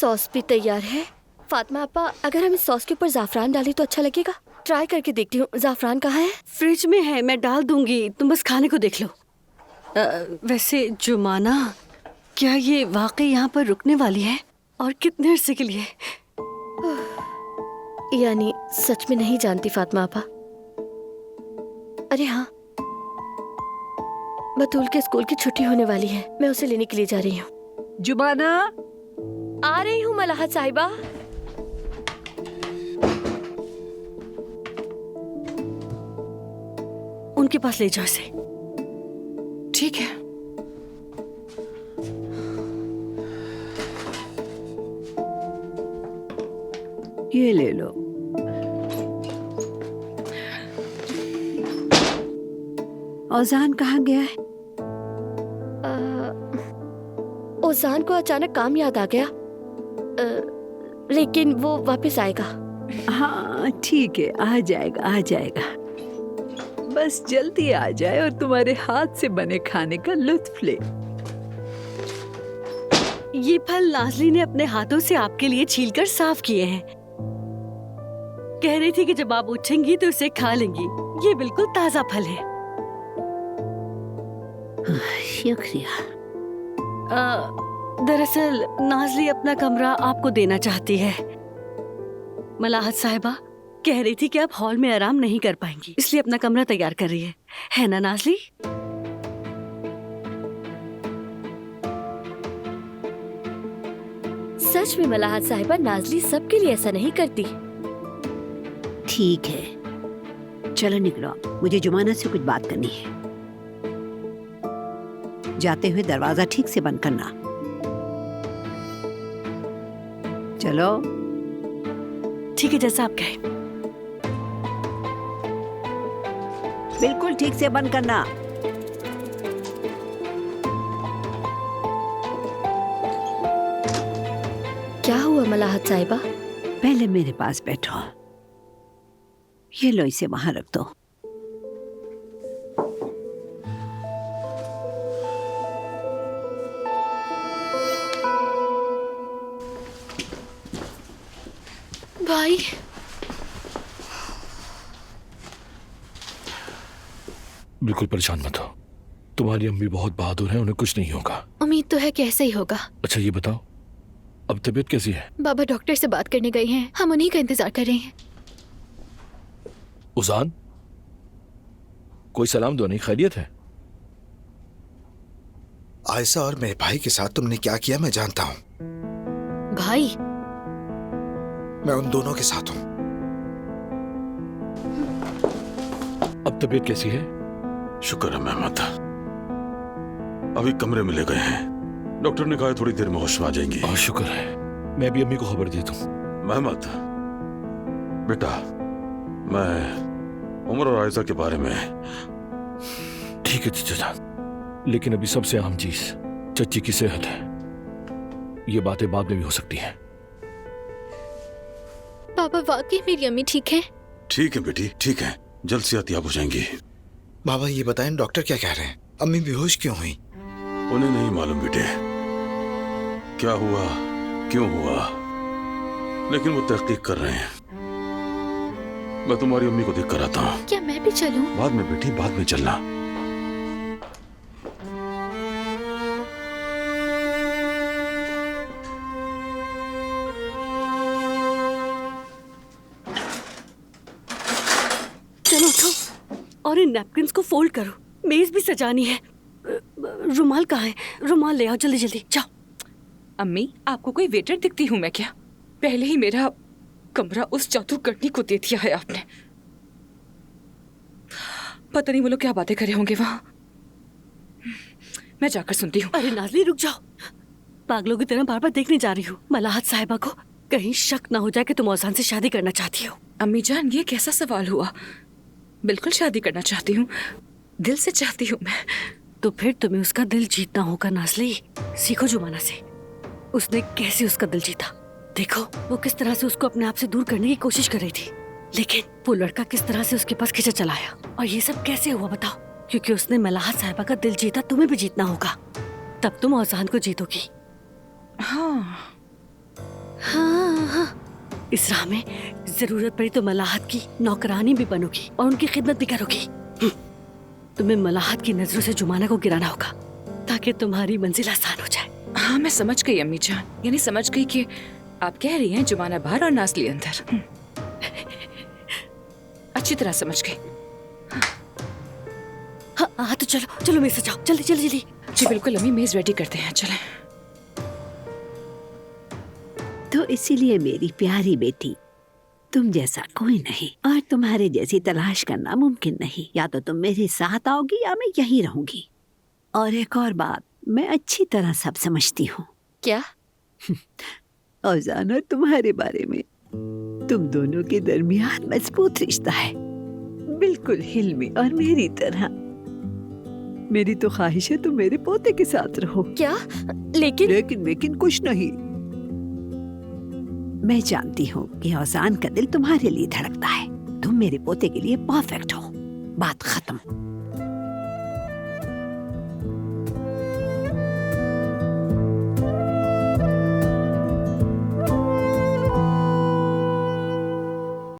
Sauce भी तैयार है। फातिमा आपा, अगर हम इस सॉस के ऊपर ज़ाफ़रान डालें तो अच्छा लगेगा? ट्राई करके देखती हूँ। ज़ाफ़रान कहाँ है? फ्रिज में है, मैं डाल दूंगी, तुम बस खाने को देख लो। वैसे जुमाना, क्या ये वाकई यहाँ पर रुकने वाली है? और कितने अरसे के लिए? यानी सच में नहीं जानती फातिमा आपा। अरे हाँ, बतूल के स्कूल की छुट्टी होने वाली है, मैं उसे लेने के लिए जा रही हूँ। जुबाना, आ रही हूँ मलाहत साहिबा। उनके पास ले जाओ इसे। ठीक है। ये ले लो। औजान कहाँ गया है? ओजान को अचानक काम याद आ गया, लेकिन वो वापस आएगा। हाँ ठीक है, आ जाएगा आ जाएगा। बस जल्दी आ जाए और तुम्हारे हाथ से बने खाने का लुत्फ ले। ये फल नाज़ली ने अपने हाथों से आपके लिए छीलकर साफ किए हैं। कह रही थी कि जब आप उठेंगी तो इसे खा लेंगी। ये बिल्कुल ताजा फल है। शुक्रिया। दरअसल नाज़ली अपना कमरा आपको देना चाहती है। मलाहत साहिबा कह रही थी कि आप हॉल में आराम नहीं कर पाएंगी, इसलिए अपना कमरा तैयार कर रही है ना नाज़ली? सच में मलाहत साहिबा, नाज़ली सबके लिए ऐसा नहीं करती। ठीक है, चलो निकलो, मुझे जुमाना से कुछ बात करनी है। जाते हुए दरवाजा ठीक से बंद करना। चलो। ठीक है, जैसा आप कहें। बिल्कुल ठीक से बंद करना। क्या हुआ मलाहत साहिबा? पहले मेरे पास बैठो। ये लो, इसे वहां रख दो। भाई, बिल्कुल परेशान मत हो। तुम्हारी अम्मी बहुत बहादुर हैं, उन्हें कुछ नहीं होगा। उम्मीद तो है कि ऐसा ही होगा। अच्छा ये बताओ, अब तबीयत कैसी है? बाबा डॉक्टर से बात करने गए हैं, हम उन्हीं का इंतजार कर रहे हैं। उजान, कोई सलाम दो, नहीं खैरियत है? आयशा और मेरे भाई के साथ तुमने क्या किया मैं जानता हूँ। भाई? मैं उन दोनों के साथ हूँ। अब तबीयत कैसी है? शुक्र है मेहमत, अभी कमरे में ले गए हैं। डॉक्टर ने कहा थोड़ी देर में होश में आ जाएंगी। शुक्र है, मैं भी अम्मी को खबर दे दूं। मेहमत बेटा, मैं उमर और आयशा के बारे में। ठीक है चचा जान, लेकिन अभी सबसे अहम चीज चच्ची की सेहत है। ये बातें बाद में भी हो सकती हैं। पापा वाकई मेरी अम्मी ठीक है? ठीक है बेटी, ठीक है, जल्द से याब हो जाएंगी। बाबा ये बताएं, डॉक्टर क्या कह रहे हैं? अम्मी बेहोश क्यों हुई? उन्हें नहीं मालूम बेटे क्या हुआ, क्यों हुआ, लेकिन वो तहकीक कर रहे हैं। मैं तुम्हारी अम्मी को देख कर आता हूँ। क्या मैं भी चलूं? बाद में बेटी, बाद में चलना। चलो उठो और इन नैपकिन्स को फोल्ड करो। मेज भी सजानी है। रुमाल कहाँ है? रुमाल ले आओ जल्दी जल्दी, जाओ। अम्मी, आपको कोई वेटर दिखती हूँ मैं क्या? पहले ही मेरा कमरा उस जादूगरनी को दे दिया है आपने। पता नहीं वो लोग क्या बातें करे होंगे वहां। मैं जाकर सुनती हूँ। अरे नाज़ली रुक जाओ, पागलों की तरह बार बार देखने जा रही हूँ। मलाहत साहिबा को कहीं शक ना हो जाए कि तुम औसान से शादी करना चाहती हो। अम्मी जान, ये कैसा सवाल हुआ? बिल्कुल शादी करना चाहती हूँ, दिल से चाहती हूँ मैं। तो फिर तुम्हें उसका दिल जीतना होगा नाज़ली। सीखो जुमाना से, उसने कैसे उसका दिल जीता। देखो वो किस तरह से उसको अपने आप से दूर करने की कोशिश कर रही थी, लेकिन वो लड़का किस तरह से उसके पास खिंचा चला आया। और ये सब कैसे हुआ बताओ? क्योंकि उसने मलाहत साहिबा का दिल जीता, तुम्हें भी जीतना होगा, तब तुम औजान को जीतोगी। हाँ, इस राह में जरूरत पड़ी तो मलाहत की नौकरानी भी बनोगी और उनकी खिदमत भी करोगी। तुम्हें मलाहत की नजरों से जुमाना को गिराना होगा ताकि तुम्हारी मंजिल आसान हो जाए। हाँ, मैं समझ गई अम्मी जान, यानी समझ गई कि आप कह रही हैं जुमाना बाहर और नासली अंदर। अच्छी तरह समझ गई। हाँ तो चलो चलो मेरे साथ जाओ, जल्दी जल्दी जल्दी। जी बिल्कुल अम्मी, मेज रेडी करते हैं, चलें। तो इसीलिए मेरी प्यारी बेटी, तुम जैसा कोई नहीं और तुम्हारे जैसी तलाश करना मुमकिन नहीं। या तो तुम मेरे साथ आओगी या मैं यहीं रहूंगी। और एक और बात, मैं अच्छी तरह सब समझती हूँ। क्या? औजान और तुम्हारे बारे में। तुम दोनों के दरमियान मजबूत रिश्ता है, बिल्कुल हिल्मी और मेरी तरह। मेरी तो ख्वाहिश है तुम मेरे पोते के साथ रहो। क्या? लेकिन लेकिन कुछ नहीं। मैं जानती हूँ कि औजान का दिल तुम्हारे लिए धड़कता है। तुम मेरे पोते के लिए परफेक्ट हो। बात खत्म।